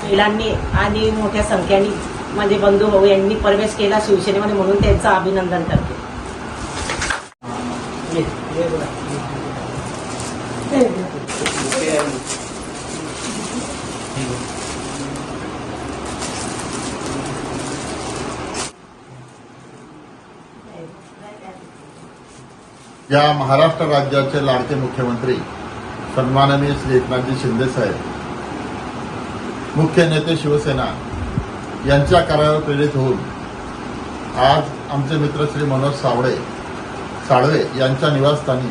महिलांनी आणि मोठ्या संख्येने माझे बंधू भाऊ यांनी प्रवेश केला शिवसेनेमध्ये, म्हणून त्यांचं अभिनंदन करते. या महाराष्ट्र राज्याचे लाडके मुख्यमंत्री सन्माननीय श्री एकनाथजी शिंदे साहेब, मुख्य नेते शिवसेना यांच्या कार्यावर प्रेरित होऊन आज आमचे मित्र श्री मनोज साळवे यांच्या निवासस्थानी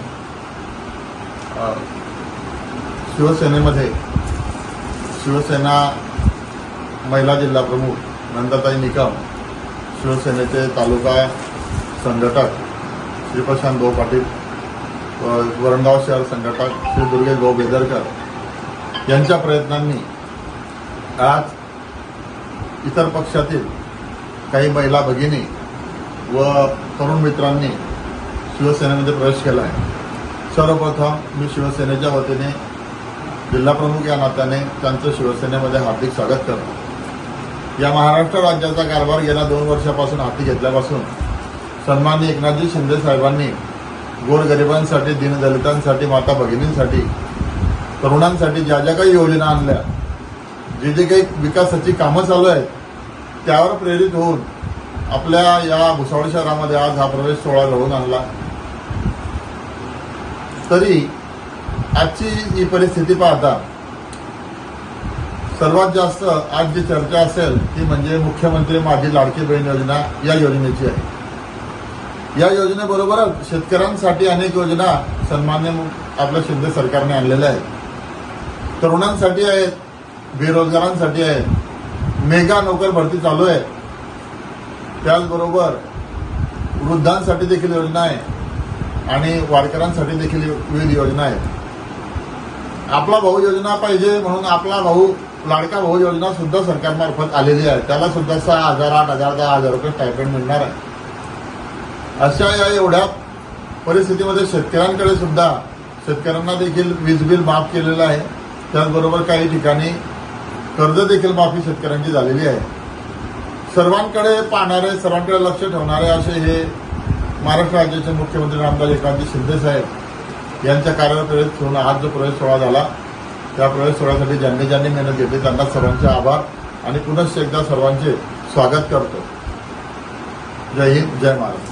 शिवसेनेमध्ये शिवसेना महिला जिल्हा प्रमुख नंदाताई निकम, शिवसेनेचे तालुका संघटक श्री प्रशांत भाऊ पाटील, वरणगाव शहर संघटक श्री दुर्गेश भाऊ बेदरकर यांच्या प्रयत्नांनी आज इतर पक्षातील काही महिला भगिनी व तरुण मित्रांनी शिवसेनेमध्ये प्रवेश केला आहे. सर्वप्रथम मी शिवसेनेच्या वतीने जिल्हा प्रमुख या नात्याने त्यांचं शिवसेनेमध्ये हार्दिक स्वागत करतो. या महाराष्ट्र राज्याचा कारभार गेल्या 2 वर्षापासून हाती घेतल्यापासून सन्माननीय एकनाथजी शिंदे साहेबांनी गोरगरिबांसाठी, दीनदलितांसाठी, माता भगिनींसाठी, तरुणांसाठी ज्या ज्या काही योजना आणल्या, जे जे काही विकासाची कामं चालू आहेत त्यावर प्रेरित होऊन आपल्या या भुसावळ शहरामध्ये आज हा प्रवेश सोहळा घडवून आणला. तरी आजची ही परिस्थिती पाहता सर्वात जास्त आज जी चर्चा असेल ती म्हणजे मुख्यमंत्री माझी लाडकी बहीण योजना या योजनेची आहे. या योजनेबरोबरच शेतकऱ्यांसाठी अनेक योजना सन्मान्य आपल्या शिंदे सरकारने आणलेल्या आहेत. तरुणांसाठी आहेत, बेरोजगारांसाठी आहेत, मेगा नोकर भरती चालू आहे. त्याचबरोबर वृद्धांसाठी देखील योजना आहे आणि वारकऱ्यांसाठी देखील विविध योजना आहेत. आपला भाऊ योजना पाहिजे म्हणून आपला भाऊ लाडका भाऊ योजना सुद्धा सरकारमार्फत आलेली आहे. त्याला सुद्धा 6,000, 8,000, 10,000 रुपये स्टायपेंड मिळणार आहे. अशा या एवढ्या परिस्थितीमध्ये शेतकऱ्यांना देखील वीज बिल माफ केलेलं आहे. त्याचबरोबर काही ठिकाणी कर्ज देखील माफी शेतकऱ्यांची झालेली आहे. सर्वांकडे पाहणारे, सर्वांकडे लक्ष ठेवणारे असे हे महाराष्ट्र राज्याचे मुख्यमंत्री आमदार एकनाथजी शिंदे साहेब यांच्या कार्यावर प्रेरित होऊन आज जो प्रवेश सोहळा झाला त्या प्रवेश सोहळ्यासाठी ज्यांनी ज्यांनी मेहनत घेतली त्यांना सर्वांचे आभार आणि पुनश्च एकदा सर्वांचे स्वागत करतो. जय हिंद, जय महाराष्ट्र.